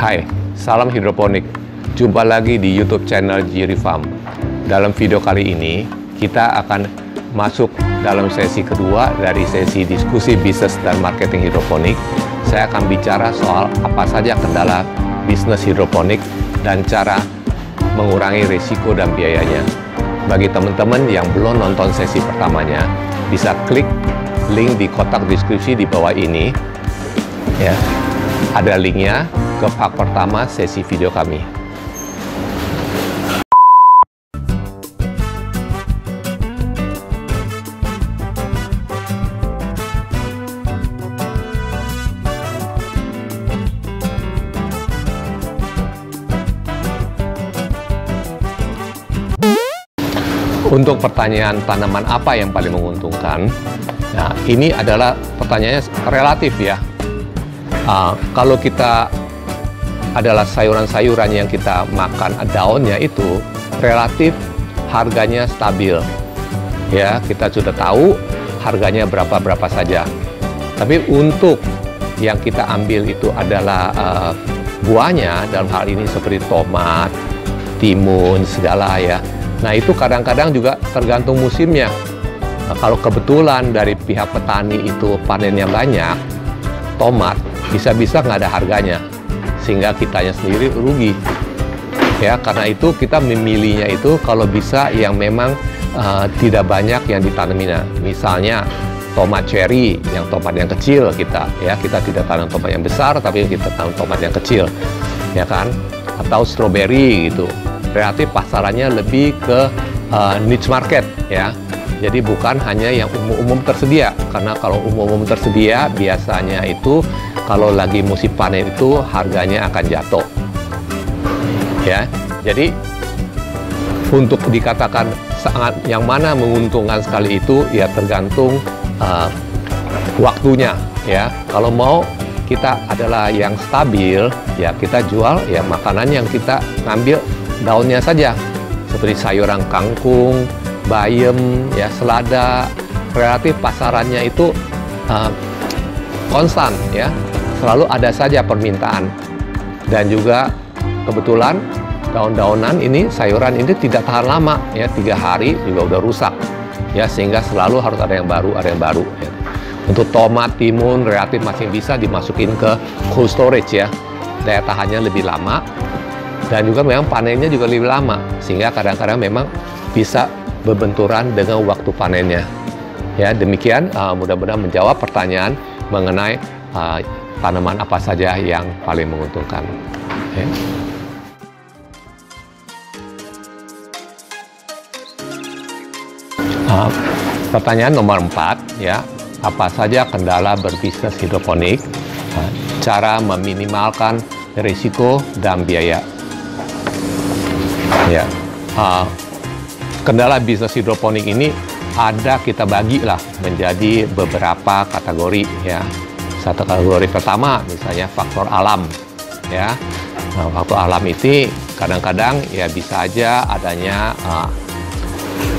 Hai, salam hidroponik. Jumpa lagi di YouTube channel Jiri Farm. Dalam video kali ini, kita akan masuk dalam sesi kedua dari sesi diskusi bisnis dan marketing hidroponik. Saya akan bicara soal apa saja kendala bisnis hidroponik dan cara mengurangi risiko dan biayanya. Bagi teman-teman yang belum nonton sesi pertamanya, bisa klik link di kotak deskripsi di bawah ini. Ya, ada linknya ke part pertama sesi video kami. Untuk pertanyaan tanaman apa yang paling menguntungkan, nah ini adalah pertanyaannya relatif ya. Kalau kita adalah sayuran-sayuran yang kita makan daunnya itu relatif harganya stabil. Ya, kita sudah tahu harganya berapa saja. Tapi untuk yang kita ambil itu adalah buahnya, dalam hal ini seperti tomat, timun, segala ya. Nah, itu kadang-kadang juga tergantung musimnya. Nah, kalau kebetulan dari pihak petani itu panennya banyak, tomat bisa-bisa nggak ada harganya, sehingga kitanya sendiri rugi. Ya, karena itu kita memilihnya itu kalau bisa yang memang tidak banyak yang ditanaminya. Misalnya tomat cherry, yang tomat yang kecil kita tidak tanam tomat yang besar, tapi kita tanam tomat yang kecil, ya kan? Atau strawberry gitu. Relatif pasarannya lebih ke niche market ya. Jadi bukan hanya yang umum-umum tersedia, karena kalau umum-umum tersedia biasanya itu kalau lagi musim panen itu harganya akan jatuh. Ya. Jadi untuk dikatakan sangat yang mana menguntungkan sekali itu ya tergantung waktunya ya. Kalau mau kita adalah yang stabil ya kita jual ya makanan yang kita ngambil daunnya saja, seperti sayuran kangkung, bayam, ya selada, relatif pasarannya itu konstan, ya selalu ada saja permintaan. Dan juga kebetulan daun-daunan ini, sayuran ini tidak tahan lama, ya 3 hari juga udah rusak, ya sehingga selalu harus ada yang baru, Ya. Untuk tomat, timun, relatif masih bisa dimasukin ke cold storage ya, daya tahannya lebih lama. Dan juga memang panennya juga lebih lama, sehingga kadang-kadang memang bisa berbenturan dengan waktu panennya. Ya, demikian mudah-mudahan menjawab pertanyaan mengenai tanaman apa saja yang paling menguntungkan. Ya. Pertanyaan nomor 4, ya, apa saja kendala berbisnis hidroponik? Cara meminimalkan risiko dan biaya. Ya, kendala bisnis hidroponik ini ada kita bagilah menjadi beberapa kategori ya. Satu kategori pertama misalnya faktor alam ya. Nah, faktor alam itu kadang-kadang ya bisa aja adanya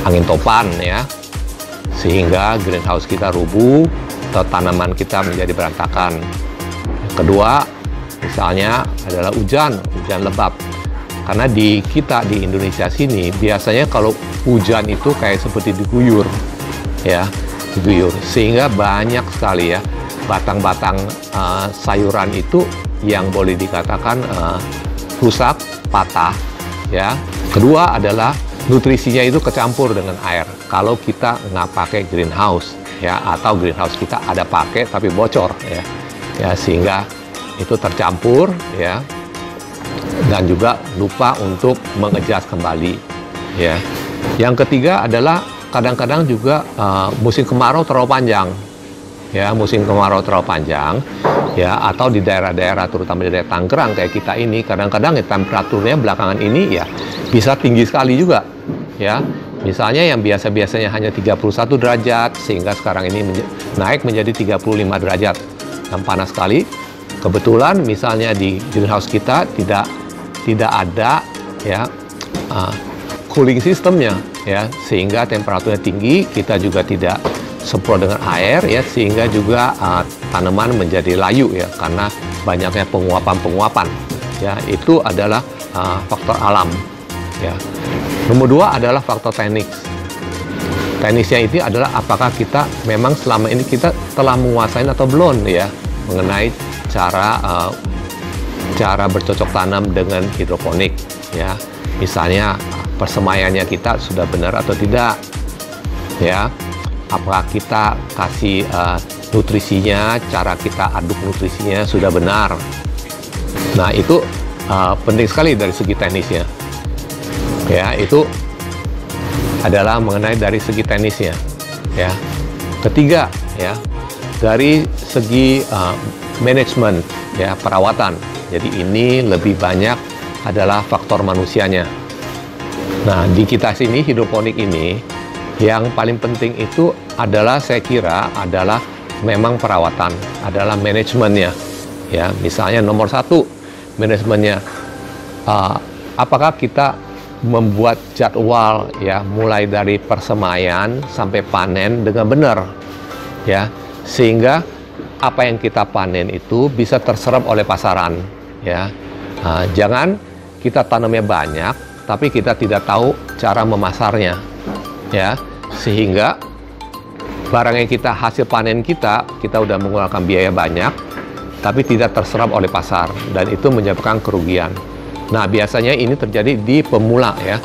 angin topan ya, sehingga greenhouse kita rubuh atau tanaman kita menjadi berantakan. Kedua misalnya adalah hujan lebat. Karena di Indonesia sini biasanya kalau hujan itu kayak seperti diguyur, ya, diguyur, sehingga banyak sekali ya batang-batang sayuran itu yang boleh dikatakan rusak, patah, ya. Kedua adalah nutrisinya itu kecampur dengan air. Kalau kita nggak pakai greenhouse, ya, atau greenhouse kita ada pakai tapi bocor, ya, sehingga itu tercampur, ya. Dan juga lupa untuk mengejas kembali ya. Yang ketiga adalah kadang-kadang juga musim kemarau terlalu panjang ya, musim kemarau terlalu panjang ya, atau di daerah-daerah terutama di daerah Tangerang kayak kita ini kadang-kadang ya, temperaturnya belakangan ini ya bisa tinggi sekali juga ya. Misalnya yang biasa-biasanya hanya 31 derajat sehingga sekarang ini naik menjadi 35 derajat dan panas sekali. Kebetulan misalnya di greenhouse kita tidak ada ya cooling systemnya ya, sehingga temperaturnya tinggi, kita juga tidak semprot dengan air ya, sehingga juga tanaman menjadi layu ya karena banyaknya penguapan ya itu adalah faktor alam. Ya. Nomor 2 adalah faktor teknik. Teknisnya itu adalah apakah kita memang selama ini kita telah menguasai atau belum ya mengenai cara bercocok tanam dengan hidroponik ya. Misalnya persemaiannya kita sudah benar atau tidak ya. Apakah kita kasih nutrisinya, cara kita aduk nutrisinya sudah benar. Nah, itu penting sekali dari segi teknisnya. Ya, itu adalah mengenai dari segi teknisnya ya. Ketiga ya, dari segi manajemen ya, perawatan. Jadi ini lebih banyak adalah faktor manusianya. Nah, di kita sini hidroponik ini yang paling penting itu adalah saya kira adalah memang perawatan, adalah manajemennya ya. Misalnya nomor 1 manajemennya, apakah kita membuat jadwal ya mulai dari persemaian sampai panen dengan benar ya, sehingga apa yang kita panen itu bisa terserap oleh pasaran ya. Jangan kita tanamnya banyak tapi kita tidak tahu cara memasarnya ya, sehingga barang yang kita hasil panen kita udah mengeluarkan biaya banyak tapi tidak terserap oleh pasar dan itu menyebabkan kerugian. Nah, biasanya ini terjadi di pemula ya,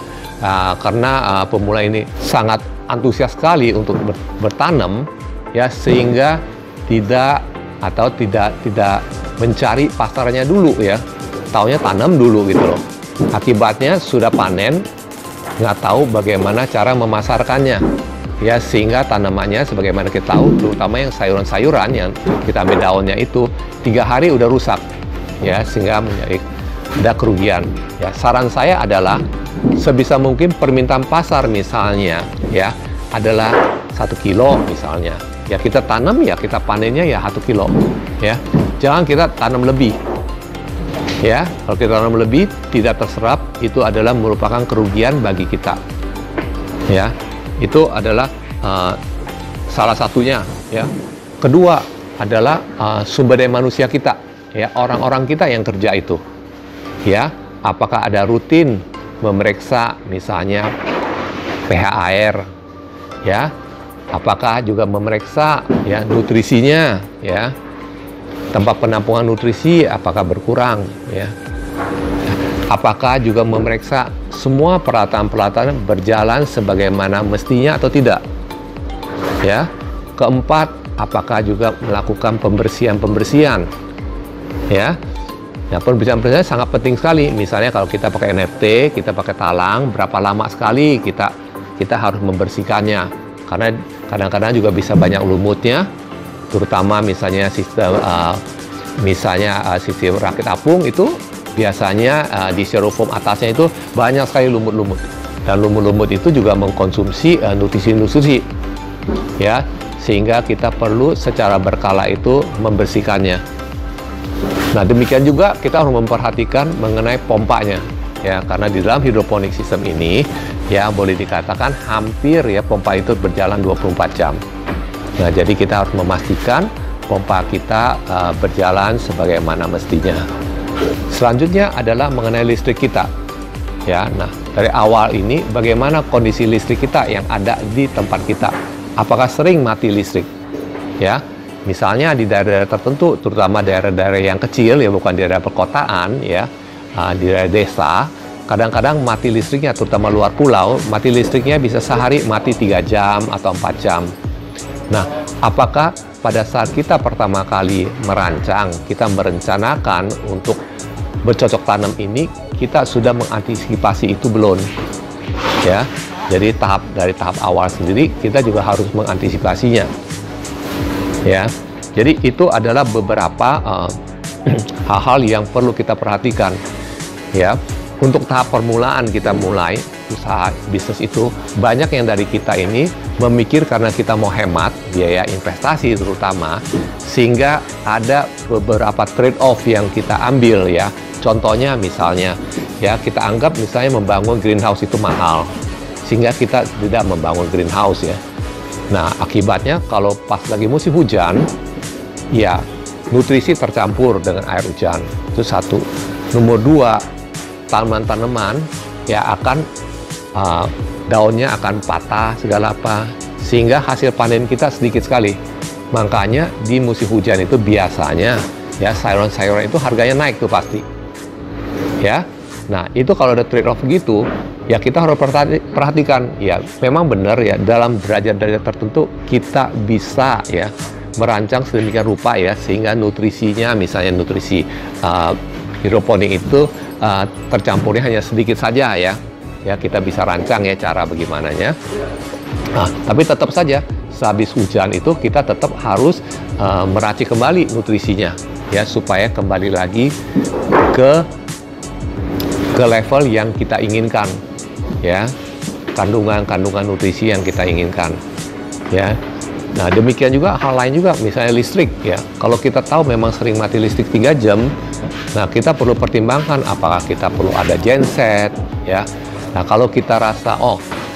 karena pemula ini sangat antusias sekali untuk bertanam ya, sehingga tidak mencari pasarnya dulu ya, taunya tanam dulu gitu loh. Akibatnya sudah panen, nggak tahu bagaimana cara memasarkannya ya, sehingga tanamannya sebagaimana kita tahu, terutama yang sayuran-sayuran yang kita ambil daunnya itu 3 hari udah rusak ya, sehingga menjadi ada kerugian ya. Saran saya adalah sebisa mungkin permintaan pasar misalnya ya adalah 1 kilo misalnya ya, kita tanam ya, kita panennya ya 1 kilo ya, jangan kita tanam lebih ya. Kalau kita tanam lebih tidak terserap, itu adalah merupakan kerugian bagi kita ya. Itu adalah salah satunya ya. Kedua adalah sumber daya manusia kita ya, orang-orang kita yang kerja itu ya, apakah ada rutin memeriksa misalnya pH air ya, apakah juga memeriksa ya nutrisinya ya, tempat penampungan nutrisi apakah berkurang ya, apakah juga memeriksa semua peralatan-peralatan berjalan sebagaimana mestinya atau tidak ya. Keempat, apakah juga melakukan pembersihan ya. Nah, pembersihan sangat penting sekali. Misalnya kalau kita pakai NFT, kita pakai talang, berapa lama sekali kita harus membersihkannya. Karena kadang-kadang juga bisa banyak lumutnya, terutama misalnya sistem rakit apung itu biasanya di styrofoam atasnya itu banyak sekali lumut-lumut. Dan lumut-lumut itu juga mengkonsumsi nutrisi-nutrisi ya, sehingga kita perlu secara berkala itu membersihkannya. Nah, demikian juga kita harus memperhatikan mengenai pompanya ya, karena di dalam hidroponik sistem ini ya boleh dikatakan hampir ya pompa itu berjalan 24 jam. Nah, jadi kita harus memastikan pompa kita berjalan sebagaimana mestinya. Selanjutnya adalah mengenai listrik kita ya. Nah, dari awal ini bagaimana kondisi listrik kita yang ada di tempat kita, apakah sering mati listrik ya. Misalnya di daerah tertentu, terutama daerah-daerah yang kecil ya, bukan daerah perkotaan ya, di daerah desa, kadang-kadang mati listriknya, terutama luar pulau, mati listriknya bisa sehari mati 3 jam atau 4 jam. Nah, apakah pada saat kita pertama kali merancang, kita merencanakan untuk bercocok tanam ini, kita sudah mengantisipasi itu belum? Ya, jadi dari tahap awal sendiri kita juga harus mengantisipasinya. Ya, jadi itu adalah beberapa hal-hal yang perlu kita perhatikan. Ya, untuk tahap permulaan kita mulai usaha bisnis itu, banyak yang dari kita ini memikir karena kita mau hemat biaya investasi terutama, sehingga ada beberapa trade-off yang kita ambil ya. Contohnya misalnya ya, kita anggap misalnya membangun greenhouse itu mahal, sehingga kita tidak membangun greenhouse ya. Nah, akibatnya kalau pas lagi musim hujan, ya nutrisi tercampur dengan air hujan. Itu satu. Nomor dua, tanaman-tanaman ya akan daunnya akan patah segala apa, sehingga hasil panen kita sedikit sekali. Makanya di musim hujan itu biasanya ya sayuran-sayuran itu harganya naik tuh pasti. Ya. Nah, itu kalau ada trade off gitu, ya kita harus perhatikan. Ya, memang benar ya, dalam derajat-derajat tertentu kita bisa ya merancang sedemikian rupa ya, sehingga nutrisinya, misalnya nutrisi hidroponik itu tercampurnya hanya sedikit saja ya. Ya, kita bisa rancang ya cara bagaimananya. Nah, tapi tetap saja sehabis hujan itu kita tetap harus meracik kembali nutrisinya ya, supaya kembali lagi ke level yang kita inginkan ya, kandungan nutrisi yang kita inginkan ya. Nah, demikian juga hal lain juga, misalnya listrik ya. Kalau kita tahu memang sering mati listrik 3 jam, nah kita perlu pertimbangkan apakah kita perlu ada genset ya. Nah, kalau kita rasa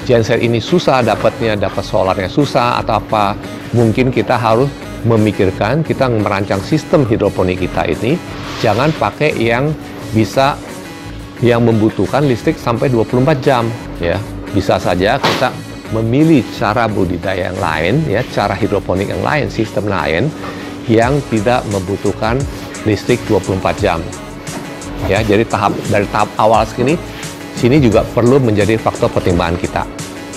genset ini susah dapat solarnya susah atau apa, mungkin kita harus memikirkan, kita merancang sistem hidroponik kita ini jangan pakai yang membutuhkan listrik sampai 24 jam ya. Bisa saja kita memilih cara budidaya yang lain ya, cara hidroponik yang lain, sistem lain yang tidak membutuhkan listrik 24 jam. Ya, jadi dari tahap awal sini juga perlu menjadi faktor pertimbangan kita.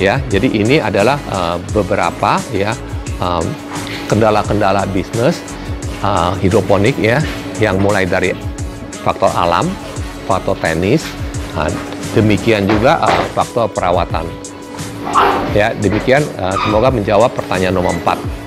Ya, jadi ini adalah beberapa ya kendala-kendala bisnis hidroponik ya, yang mulai dari faktor alam, faktor teknis, demikian juga faktor perawatan. Ya, demikian semoga menjawab pertanyaan nomor 4.